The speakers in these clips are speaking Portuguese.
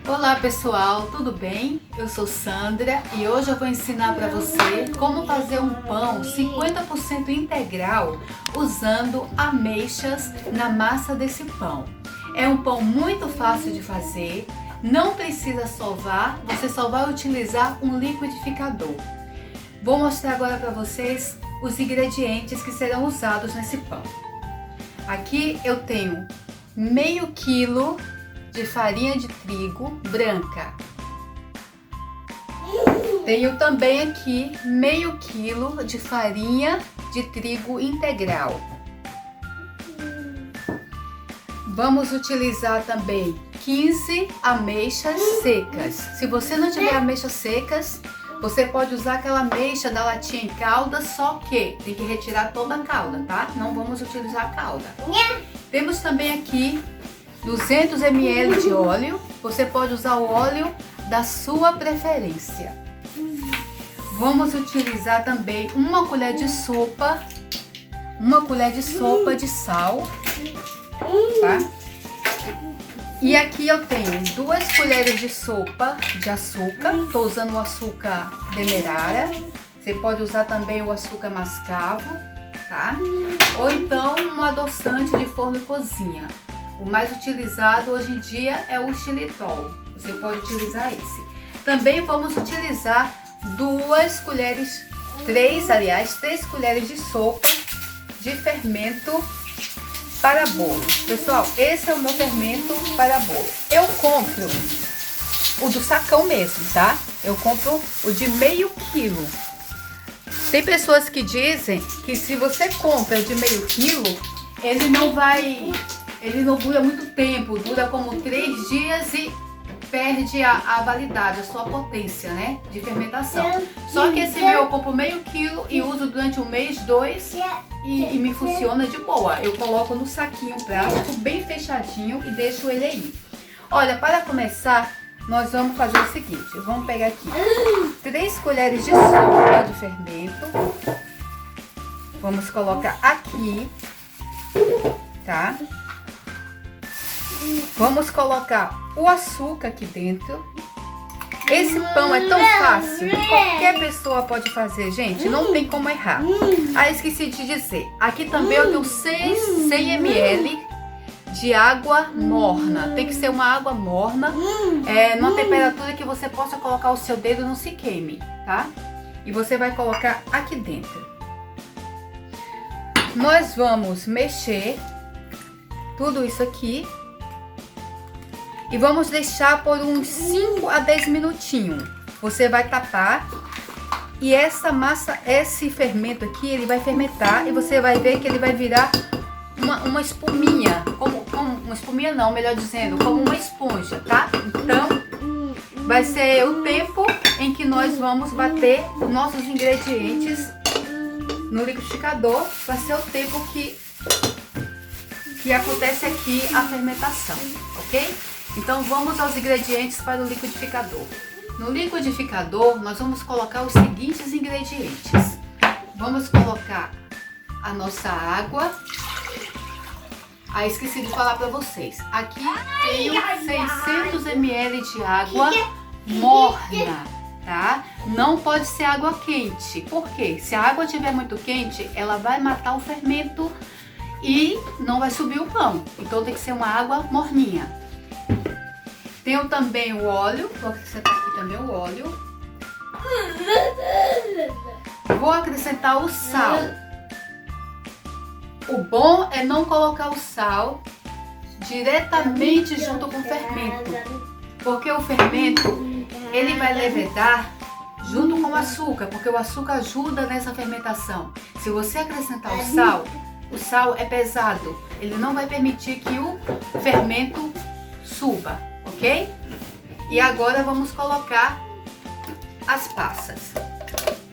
Olá pessoal, tudo bem? Eu sou Sandra e hoje eu vou ensinar para você como fazer um pão 50% integral usando ameixas na massa desse pão. É um pão muito fácil de fazer, não precisa sovar, você só vai utilizar um liquidificador. Vou mostrar agora para vocês os ingredientes que serão usados nesse pão. Aqui eu tenho meio quilo de farinha de trigo branca. Tenho também aqui meio quilo de farinha de trigo integral. Vamos utilizar também 15 ameixas secas. Se você não tiver ameixas secas, você pode usar aquela ameixa da latinha em calda, só que tem que retirar toda a calda, tá? Não vamos utilizar a calda. Temos também aqui 200 ml de óleo, você pode usar o óleo da sua preferência. Vamos utilizar também uma colher de sopa de sal, tá? E aqui eu tenho 2 colheres de sopa de açúcar, estou usando o açúcar demerara, você pode usar também o açúcar mascavo, tá? Ou então um adoçante de forno e cozinha. O mais utilizado hoje em dia é o xilitol. Você pode utilizar esse. Também vamos utilizar 3 colheres de sopa de fermento para bolo. Pessoal, esse é o meu fermento para bolo. Eu compro o do sacão mesmo, tá? Eu compro o de meio quilo. Tem pessoas que dizem que se você compra de meio quilo, ele não dura muito tempo, dura como 3 dias e perde a validade, a sua potência, né, de fermentação. Só que esse meu eu compro meio quilo e uso durante um mês, 2 e me funciona de boa. Eu coloco no saquinho plástico bem fechadinho e deixo ele aí. Olha, para começar, nós vamos fazer o seguinte, vamos pegar aqui 3 colheres de sopa de fermento, vamos colocar aqui, tá? Vamos colocar o açúcar aqui dentro. Esse pão é tão fácil, qualquer pessoa pode fazer, gente, não tem como errar. Ah, esqueci de dizer, aqui também eu tenho 100 ml de água morna. Tem que ser uma água morna, numa temperatura que você possa colocar o seu dedo e não se queime, tá? E você vai colocar aqui dentro. Nós vamos mexer tudo isso aqui. E vamos deixar por uns 5 a 10 minutinhos. Você vai tapar e essa massa, esse fermento aqui, ele vai fermentar e você vai ver que ele vai virar uma espuminha. Como uma espuminha não, melhor dizendo, como uma esponja, tá? Então, vai ser o tempo em que nós vamos bater os nossos ingredientes no liquidificador. Vai ser o tempo que acontece aqui a fermentação, ok? Então vamos aos ingredientes para o liquidificador. No liquidificador nós vamos colocar os seguintes ingredientes. Vamos colocar a nossa água. Ah, esqueci de falar para vocês. Aqui tenho 600 ml de água morna, tá? Não pode ser água quente. Por quê? Se a água estiver muito quente, ela vai matar o fermento e não vai subir o pão. Então tem que ser uma água morninha. Tenho também o óleo, vou acrescentar aqui também o óleo. Vou acrescentar o sal. O bom é não colocar o sal diretamente junto com o fermento, porque o fermento ele vai levedar junto com o açúcar, porque o açúcar ajuda nessa fermentação. Se você acrescentar o sal é pesado, ele não vai permitir que o fermento suba. Ok? E agora vamos colocar as passas.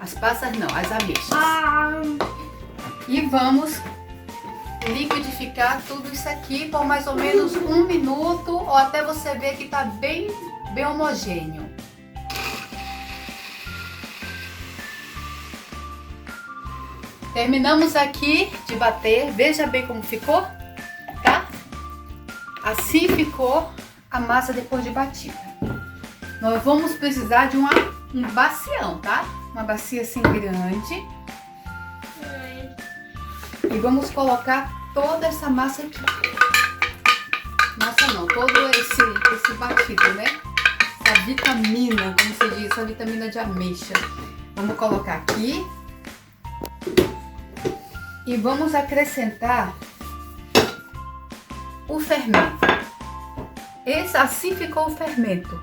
As passas não, as ameixas. E vamos liquidificar tudo isso aqui por mais ou menos 1 minuto ou até você ver que tá bem homogêneo. Terminamos aqui de bater, veja bem como ficou, tá? Assim ficou a massa depois de batida. nós vamos precisar de um bacião, tá? Uma bacia assim grande. E vamos colocar toda essa massa aqui. Massa não, todo esse batido, né? Essa vitamina, como se diz, essa vitamina de ameixa. Vamos colocar aqui. E vamos acrescentar o fermento. Assim ficou o fermento.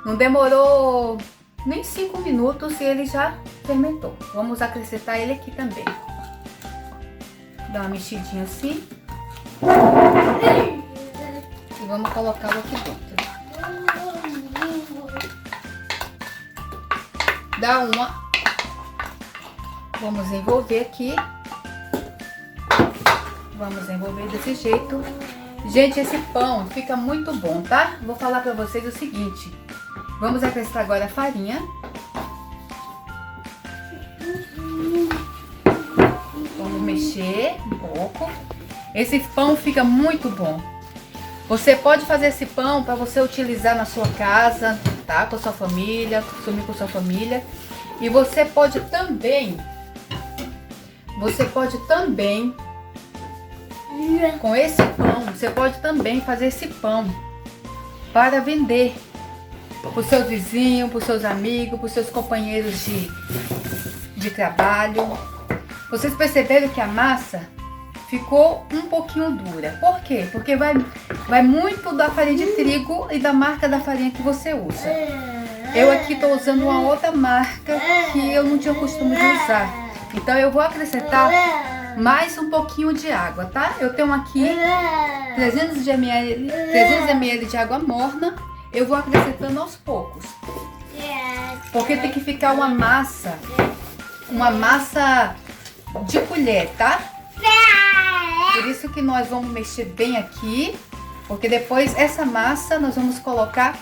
Não demorou nem 5 minutos e ele já fermentou. Vamos acrescentar ele aqui também. Dá uma mexidinha assim. E vamos colocá-lo aqui dentro. Dá uma... Vamos envolver aqui. Vamos envolver desse jeito. Gente, esse pão fica muito bom, tá? Vou falar pra vocês o seguinte. Vamos acrescentar agora a farinha. Vamos mexer um pouco. Esse pão fica muito bom. Você pode fazer esse pão para você utilizar na sua casa, tá? Com a sua família, consumir com a sua família. E você pode também, com esse pão, você pode também fazer esse pão para vender para os seus vizinhos, para os seus amigos, para os seus companheiros de trabalho. Vocês perceberam que a massa ficou um pouquinho dura. Por quê? Porque vai muito da farinha de trigo e da marca da farinha que você usa. Eu aqui estou usando uma outra marca que eu não tinha costume de usar. Então eu vou acrescentar mais um pouquinho de água, tá? Eu tenho aqui 300 ml de água morna. Eu vou acrescentando aos poucos. Porque tem que ficar uma massa de colher, tá? Por isso que nós vamos mexer bem aqui, porque depois essa massa nós vamos colocar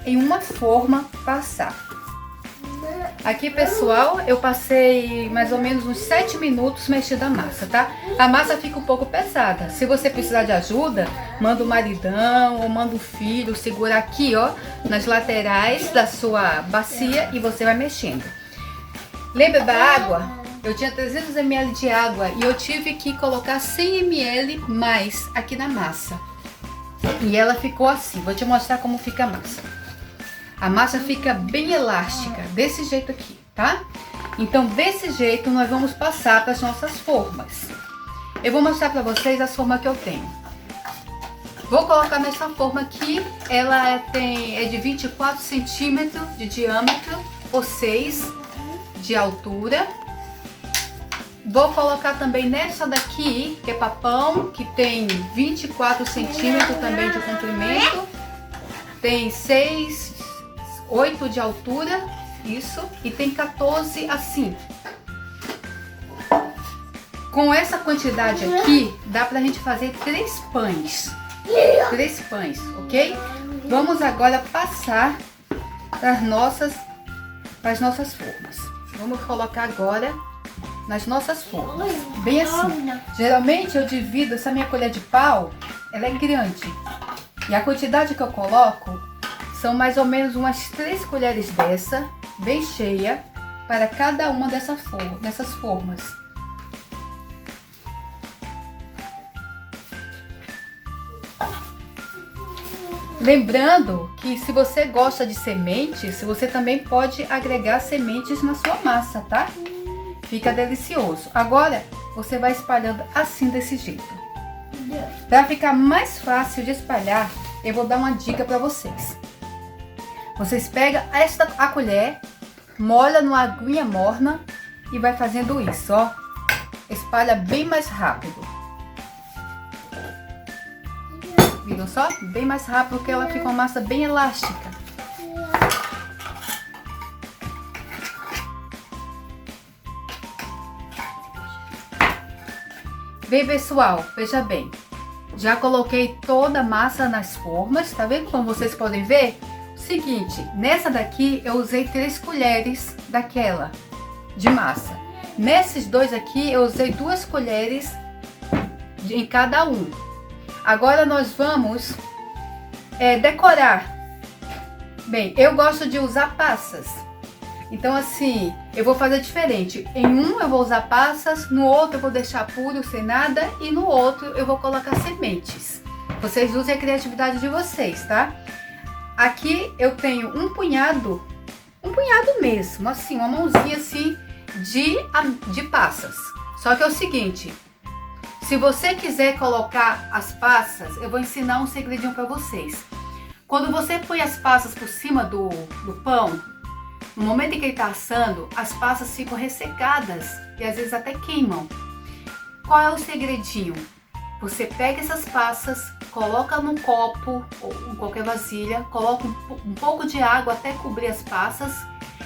em uma forma passar. Aqui, pessoal, eu passei mais ou menos uns 7 minutos mexendo a massa, tá? A massa fica um pouco pesada. Se você precisar de ajuda, manda o maridão ou manda o filho segurar aqui, ó, nas laterais da sua bacia e você vai mexendo. Lembra da água? Eu tinha 300 ml de água e eu tive que colocar 100 ml mais aqui na massa. E ela ficou assim. Vou te mostrar como fica a massa. A massa fica bem elástica, desse jeito aqui, tá? Então, desse jeito, nós vamos passar para as nossas formas. Eu vou mostrar para vocês as formas que eu tenho. Vou colocar nessa forma aqui. Ela é de 24 centímetros de diâmetro por 6 de altura. Vou colocar também nessa daqui, que é para pão, que tem 24 centímetros também de comprimento. Tem 8 de altura, isso, e tem 14 assim. Com essa quantidade aqui, dá pra gente fazer 3 pães. 3 pães, ok? Vamos agora passar para as nossas formas. Vamos colocar agora nas nossas formas, bem assim. Geralmente eu divido essa minha colher de pau, ela é grande. E a quantidade que eu coloco são mais ou menos umas 3 colheres dessa, bem cheia, para cada uma dessas formas. Lembrando que se você gosta de sementes, você também pode agregar sementes na sua massa, tá? Fica delicioso. Agora, você vai espalhando assim, desse jeito. Para ficar mais fácil de espalhar, eu vou dar uma dica para vocês. Vocês pegam a colher, molha numa aguinha morna e vai fazendo isso, ó. Espalha bem mais rápido. Viram só? Bem mais rápido, porque ela fica uma massa bem elástica. Bem, pessoal, veja bem. Já coloquei toda a massa nas formas, tá vendo? Como vocês podem ver. Seguinte, nessa daqui eu usei 3 colheres daquela de massa. Nesses dois aqui eu usei 2 colheres em cada um. Agora nós vamos decorar. Bem, eu gosto de usar passas. Então assim, eu vou fazer diferente. Em um eu vou usar passas, no outro eu vou deixar puro, sem nada, e no outro eu vou colocar sementes. Vocês usem a criatividade de vocês, tá? Aqui eu tenho um punhado mesmo, assim, uma mãozinha assim de passas. Só que é o seguinte, se você quiser colocar as passas, eu vou ensinar um segredinho para vocês. Quando você põe as passas por cima do pão, no momento em que ele está assando, as passas ficam ressecadas e às vezes até queimam. Qual é o segredinho? Você pega essas passas, coloca num copo ou em qualquer vasilha, coloca um pouco de água até cobrir as passas.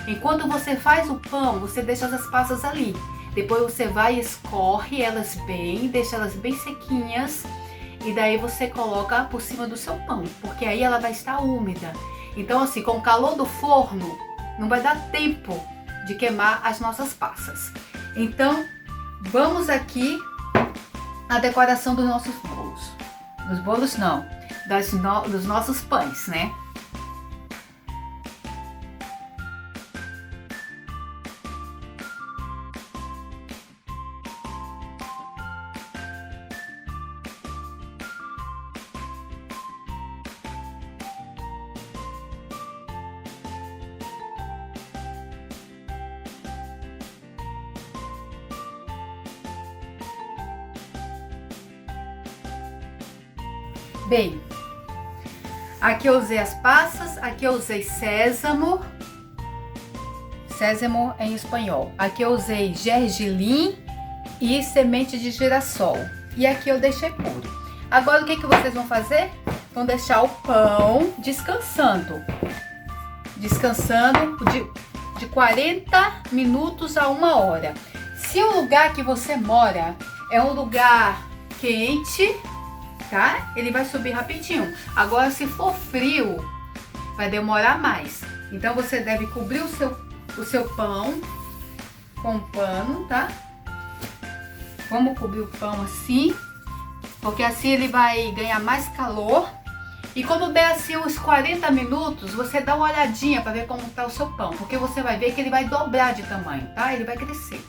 Enquanto você faz o pão, você deixa as passas ali. Depois você vai e escorre elas bem, deixa elas bem sequinhas. E daí você coloca por cima do seu pão, porque aí ela vai estar úmida. Então assim, com o calor do forno, não vai dar tempo de queimar as nossas passas. Então, vamos aqui a decoração dos nossos bolos. Dos bolos não, dos nossos pães, né? Bem, aqui eu usei as passas, aqui eu usei sésamo em espanhol. Aqui eu usei gergelim e semente de girassol. E aqui eu deixei puro. Agora o que vocês vão fazer? Vão deixar o pão descansando. Descansando de 40 minutos a 1 hora. Se o lugar que você mora é um lugar quente, tá? Ele vai subir rapidinho. Agora, se for frio, vai demorar mais. Então, você deve cobrir o seu pão com um pano, tá? Vamos cobrir o pão assim, porque assim ele vai ganhar mais calor. E quando der assim uns 40 minutos, você dá uma olhadinha para ver como tá o seu pão, porque você vai ver que ele vai dobrar de tamanho, tá? Ele vai crescer.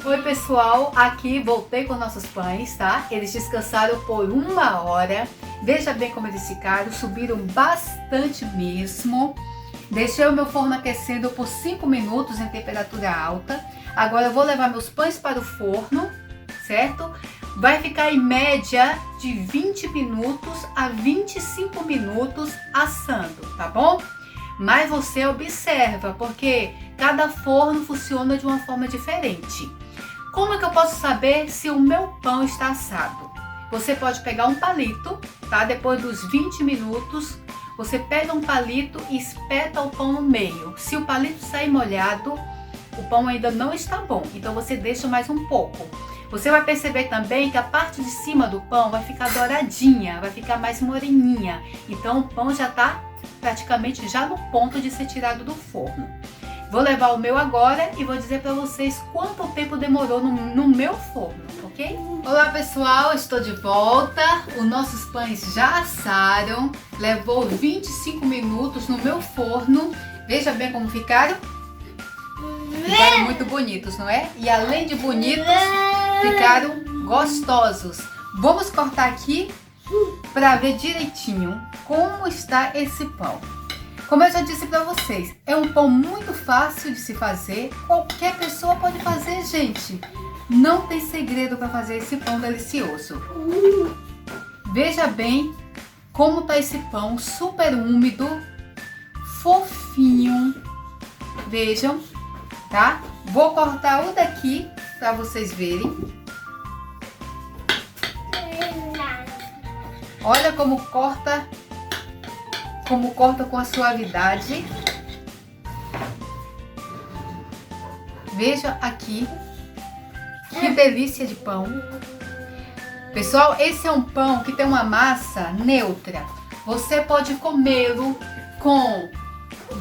Oi pessoal, aqui voltei com nossos pães, tá? Eles descansaram por 1 hora. Veja bem como eles ficaram, subiram bastante mesmo. Deixei o meu forno aquecendo por 5 minutos em temperatura alta. Agora eu vou levar meus pães para o forno, certo? Vai ficar em média de 20 minutos a 25 minutos assando, tá bom? Mas você observa, porque cada forno funciona de uma forma diferente. Como é que eu posso saber se o meu pão está assado? Você pode pegar um palito, tá? Depois dos 20 minutos, você pega um palito e espeta o pão no meio. Se o palito sair molhado, o pão ainda não está bom, então você deixa mais um pouco. Você vai perceber também que a parte de cima do pão vai ficar douradinha, vai ficar mais moreninha. Então o pão já está praticamente já no ponto de ser tirado do forno. Vou levar o meu agora e vou dizer para vocês quanto tempo demorou no meu forno, ok? Olá pessoal, estou de volta. Os nossos pães já assaram. Levou 25 minutos no meu forno. Veja bem como ficaram. Ficaram muito bonitos, não é? E além de bonitos, ficaram gostosos. Vamos cortar aqui para ver direitinho como está esse pão. Como eu já disse para vocês, é um pão muito fácil de se fazer. Qualquer pessoa pode fazer, gente. Não tem segredo para fazer esse pão delicioso. Veja bem como tá esse pão, super úmido, fofinho. Vejam, tá? Vou cortar o daqui para vocês verem. Olha como corta com a suavidade. Veja aqui que delícia de pão. Pessoal, esse é um pão que tem uma massa neutra. Você pode comê-lo com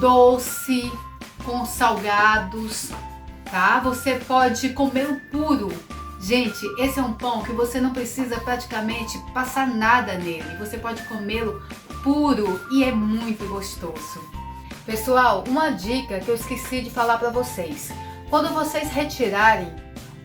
doce, com salgados, tá? Você pode comê-lo puro. Gente, esse é um pão que você não precisa praticamente passar nada nele. Você pode comê-lo puro e é muito gostoso. Pessoal, uma dica que eu esqueci de falar para vocês. Quando vocês retirarem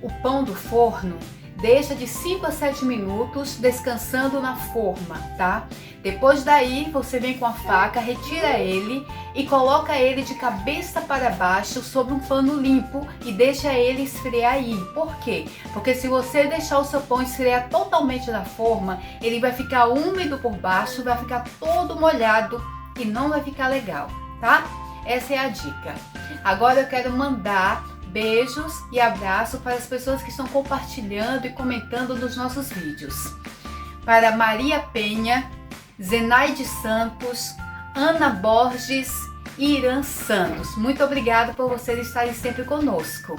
o pão do forno, deixa de 5 a 7 minutos descansando na forma, tá? Depois daí, você vem com a faca, retira ele e coloca ele de cabeça para baixo sobre um pano limpo e deixa ele esfriar aí. Por quê? Porque se você deixar o seu pão esfriar totalmente na forma, ele vai ficar úmido por baixo, vai ficar todo molhado e não vai ficar legal, tá? Essa é a dica. Agora eu quero mandar beijos e abraço para as pessoas que estão compartilhando e comentando nos nossos vídeos. Para Maria Penha, Zenaide Santos, Ana Borges e Irã Santos. Muito obrigada por vocês estarem sempre conosco.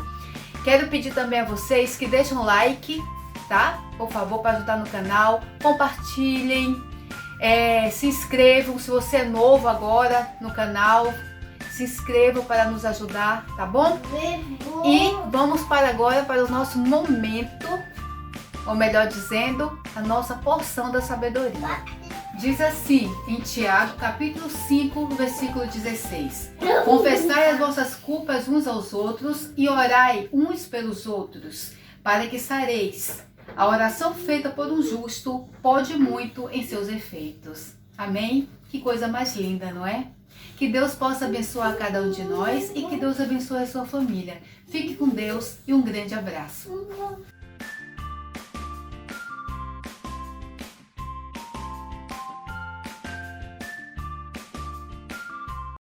Quero pedir também a vocês que deixem um like, tá? Por favor, para ajudar no canal. Compartilhem, se inscrevam se você é novo agora no canal. Se inscrevam para nos ajudar, tá bom? E vamos agora para o nosso momento, ou melhor dizendo, a nossa porção da sabedoria. Diz assim, em Tiago, capítulo 5, versículo 16. Confessai as vossas culpas uns aos outros e orai uns pelos outros, para que sareis. A oração feita por um justo pode muito em seus efeitos. Amém? Que coisa mais linda, não é? Que Deus possa abençoar cada um de nós e que Deus abençoe a sua família. Fique com Deus e um grande abraço.